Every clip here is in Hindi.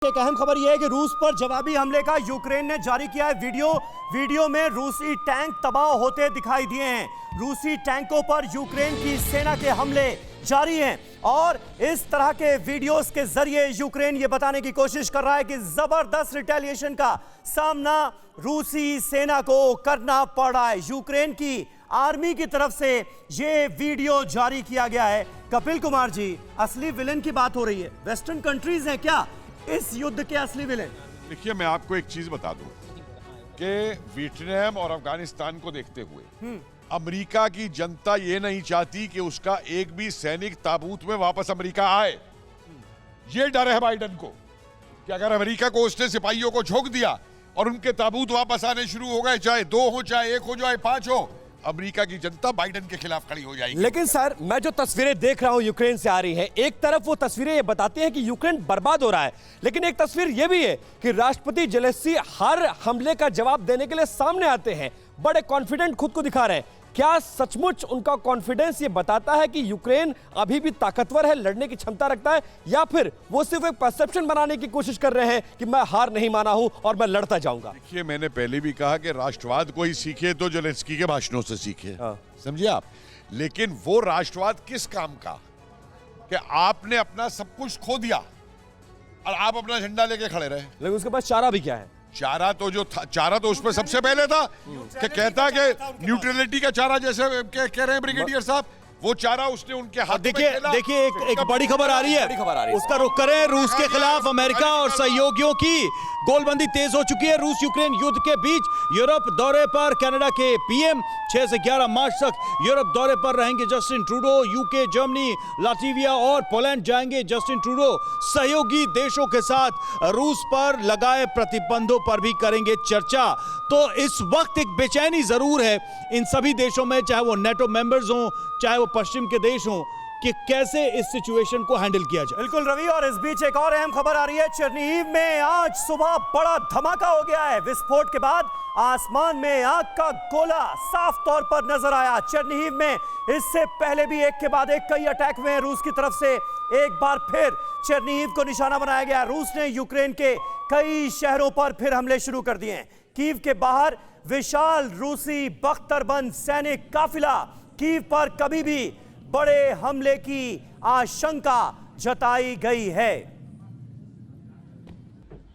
एक अहम खबर यह है कि रूस पर जवाबी हमले का यूक्रेन ने जारी किया है वीडियो में रूसी टैंक तबाह होते दिखाई दिए हैं। रूसी टैंकों पर यूक्रेन की सेना के हमले जारी हैं और इस तरह के वीडियोस के जरिए यूक्रेन ये बताने की कोशिश कर रहा है कि जबरदस्त रिटेलिएशन का सामना रूसी सेना को करना पड़ रहा है। यूक्रेन की आर्मी की तरफ से ये वीडियो जारी किया गया है। कपिल कुमार जी, असली विलेन की बात हो रही है, वेस्टर्न कंट्रीज हैं क्या इस युद्ध के असली विलेन? देखिए, मैं आपको एक चीज बता दूं कि वियतनाम और अफगानिस्तान को देखते हुए अमेरिका की जनता ये नहीं चाहती कि उसका एक भी सैनिक ताबूत में वापस अमेरिका आए। ये डर है बाइडेन को कि अगर अमेरिका को उसने सिपाहियों को झोंक दिया और उनके ताबूत वापस आने शुरू हो गए, चाहे 2 हो, चाहे 1 हो, चाहे 5 हो, अमेरिका की जनता बाइडेन के खिलाफ खड़ी हो जाएगी। लेकिन सर, मैं जो तस्वीरें देख रहा हूं यूक्रेन से आ रही हैं, एक तरफ वो तस्वीरें ये बताती हैं कि यूक्रेन बर्बाद हो रहा है, लेकिन एक तस्वीर ये भी है कि राष्ट्रपति जेलेंस्की हर हमले का जवाब देने के लिए सामने आते हैं, बड़े कॉन्फिडेंट खुद को दिखा रहे हैं। क्या सचमुच उनका कॉन्फिडेंस ये बताता है कि यूक्रेन अभी भी ताकतवर है, लड़ने की क्षमता रखता है, या फिर वो सिर्फ एक परसेप्शन बनाने की कोशिश कर रहे हैं कि मैं हार नहीं माना हूं और मैं लड़ता जाऊंगा? देखिए, मैंने पहले भी कहा कि राष्ट्रवाद कोई सीखे तो जेलेंस्की के भाषणों से सीखे, समझिए आप। लेकिन वो राष्ट्रवाद किस काम का कि आपने अपना सब कुछ खो दिया और आप अपना झंडा लेके खड़े रहे। लेकिन उसके पास चारा भी क्या है? चारा तो जो था, चारा तो उसमें सबसे पहले था कि कहता कि न्यूट्रलिटी का चारा, जैसे कह रहे हैं ब्रिगेडियर साहब, वो चारा उसने उनके हाथ में खेला। देखिए एक बड़ी खबर आ रही है, उसका रुख करें। रूस के खिलाफ अमेरिका और सहयोगियों की गोलबंदी तेज हो चुकी है। रूस यूक्रेन युद्ध के बीच यूरोप दौरे पर कनाडा के पीएम 6 से 11 मार्च तक यूरोप दौरे पर रहेंगे Justin Trudeau. UK, Germany, Latvia और पोलैंड जाएंगे जस्टिन ट्रूडो। सहयोगी देशों के साथ रूस पर लगाए प्रतिबंधों पर भी करेंगे चर्चा। तो इस वक्त एक बेचैनी जरूर है इन सभी देशों में, चाहे वो नेटो मेंबर्स हों, चाहे वो पश्चिम के देश हों, कि कैसे इस सिचुएशन को हैंडल किया जाए। बिल्कुल रवि, और इस बीच एक और अहम खबर आ रही है। चेरनीहिव में आज सुबह बड़ा धमाका हो गया है। विस्फोट के बाद आसमान में आग का गोला साफ तौर पर नजर आया। चेरनीहिव में इससे पहले भी एक के बाद एक कई अटैक हुए हैं रूस की तरफ से। एक बार फिर चेरनीहिव को निशाना बनाया गया। रूस ने यूक्रेन के कई शहरों पर फिर हमले शुरू कर दिए हैं। कीव के बाहर विशाल रूसी बख्तरबंद सैनिक काफिला कीव पर कभी भी बड़े हमले की आशंका जताई गई है।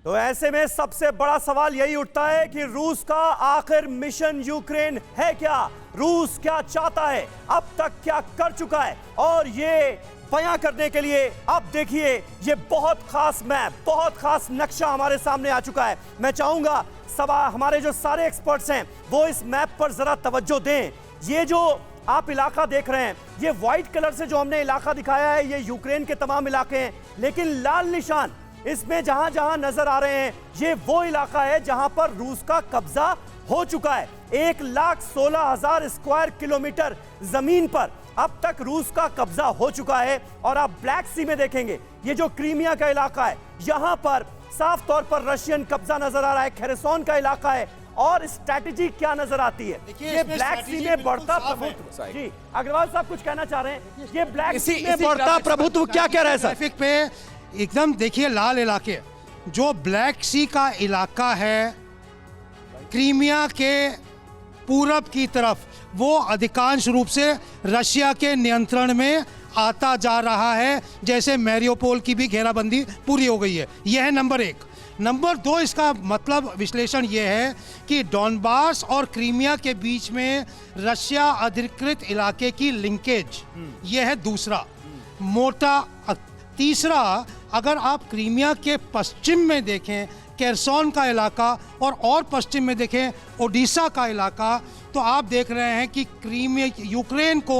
तो ऐसे में सबसे बड़ा सवाल यही उठता है कि रूस का आखिर मिशन यूक्रेन है क्या? रूस क्या चाहता है, अब तक क्या कर चुका है? और ये बयां करने के लिए अब देखिए ये बहुत खास मैप, बहुत खास नक्शा हमारे सामने आ चुका है। मैं चाहूंगा हमारे जो सारे एक्सपर्ट्स हैं वो इस मैप पर जरा तवज्जो दें। ये जो आप इलाका देख रहे हैं, ये व्हाइट कलर से जो हमने इलाका दिखाया है, ये यूक्रेन के तमाम इलाके हैं, लेकिन लाल निशान इसमें जहां जहां नजर आ रहे हैं, ये वो इलाका है जहां पर रूस का कब्जा हो चुका है। 1,16,000 स्क्वायर किलोमीटर जमीन पर अब तक रूस का कब्जा हो चुका है। और आप ब्लैक सी में देखेंगे, ये जो क्रीमिया का इलाका है, यहां पर साफ तौर पर रशियन कब्जा नजर आ रहा है। खेरसोन का इलाका है। और स्ट्रैटेजी क्या नजर आती है? ये ब्लैक सी में बढ़ता प्रभुत्व। जी अग्रवाल साहब कुछ कहना चाह रहे हैं? ये ब्लैक सी में बढ़ता प्रभुत्व क्या कह रहा है सर? पे एकदम देखिए लाल इलाके, जो ब्लैक सी का इलाका है क्रीमिया के पूरब की तरफ, वो अधिकांश रूप से रशिया के नियंत्रण में आता जा रहा है। जैसे मैरियोपोल की भी घेराबंदी पूरी हो गई है। यह है नंबर 1। नंबर 2, इसका मतलब विश्लेषण यह है कि डॉनबास और क्रीमिया के बीच में रशिया अधिकृत इलाके की लिंकेज, यह है दूसरा मोटा। तीसरा, अगर आप क्रीमिया के पश्चिम में देखें केरसोन का इलाका और पश्चिम में देखें ओडिशा का इलाका, तो आप देख रहे हैं कि क्रीमिया यूक्रेन को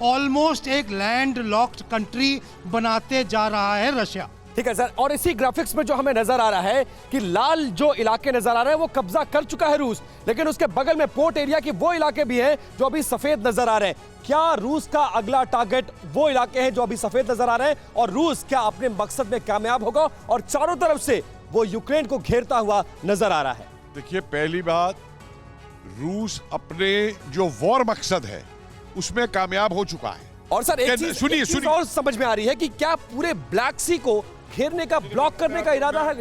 ऑलमोस्ट एक लैंड लॉक्ड कंट्री बनाते जा रहा है रशिया। ठीक है सर, और इसी ग्राफिक्स में जो हमें नजर आ रहा है कि लाल जो इलाके नजर आ रहे हैं वो कब्जा कर चुका है रूस, लेकिन उसके बगल में पोर्ट एरिया के वो इलाके भी हैं जो अभी सफेद नजर आ रहे हैं। क्या रूस का अगला टारगेट वो इलाके हैं जो अभी सफेद नजर आ रहे हैं, और रूस क्या अपने मकसद में कामयाब होगा और चारों तरफ से वो यूक्रेन को घेरता हुआ नजर आ रहा है? देखिए, पहली बात, रूस अपने जो वॉर मकसद है उसमें कामयाब हो चुका है। और सर एक चीज और समझ में आ रही है कि क्या पूरे ब्लैक सी को घेरने का, ब्लॉक करने का इरादा है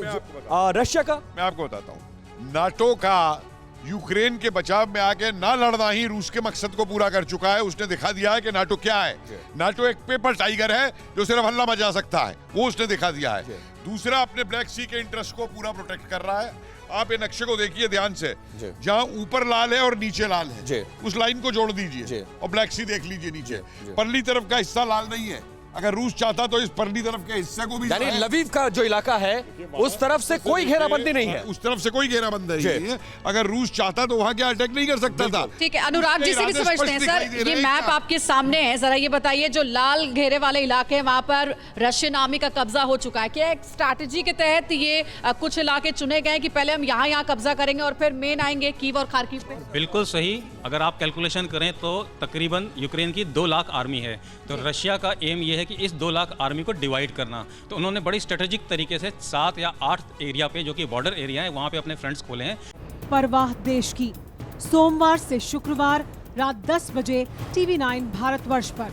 रशिया का? मैं आपको बताता हूं, नाटो का यूक्रेन के बचाव में आके ना लड़ना ही रूस के मकसद को पूरा कर चुका है। उसने दिखा दिया है कि नाटो क्या है। नाटो एक पेपर टाइगर है जो सिर्फ हल्ला मचा सकता है, वो उसने दिखा दिया है। दूसरा, अपने ब्लैक सी के इंटरेस्ट को पूरा प्रोटेक्ट कर रहा है। आप ये नक्शे को देखिए ध्यान से, जहां ऊपर लाल है और नीचे लाल है, उस लाइन को जोड़ दीजिए और ब्लैक सी देख लीजिए नीचे। परली तरफ का हिस्सा लाल नहीं है। अगर रूस चाहता तो इस परली तरफ के हिस्से को भी, यानी लवीव का जो इलाका है उस तरफ से कोई घेराबंदी नहीं है, उस तरफ से कोई घेराबंदी नहीं है। अगर रूस चाहता तो वहां क्या अटैक नहीं कर सकता था। ठीक है, अनुराग जी से भी समझते हैं सर, ये मैप आपके सामने है, जरा ये बताइए जो लाल घेरे वाले इलाके हैं वहां पर रशियन आर्मी का कब्जा हो चुका है। क्या एक स्ट्रैटेजी के तहत ये कुछ इलाके चुने गए कि पहले हम यहाँ कब्जा करेंगे और फिर मेन आएंगे कीव और खार्किव पे? बिल्कुल सही। अगर आप कैलकुलेशन करें तो तकरीबन यूक्रेन की 2 लाख आर्मी है, तो रशिया का एम ये है कि इस 2 लाख आर्मी को डिवाइड करना। तो उन्होंने बड़ी स्ट्रेटेजिक तरीके से 7 या 8 एरिया पे, जो कि बॉर्डर एरिया है, वहाँ पे अपने फ्रंट्स खोले हैं। परवाह देश की, सोमवार से शुक्रवार रात 10 बजे TV9 भारतवर्ष पर।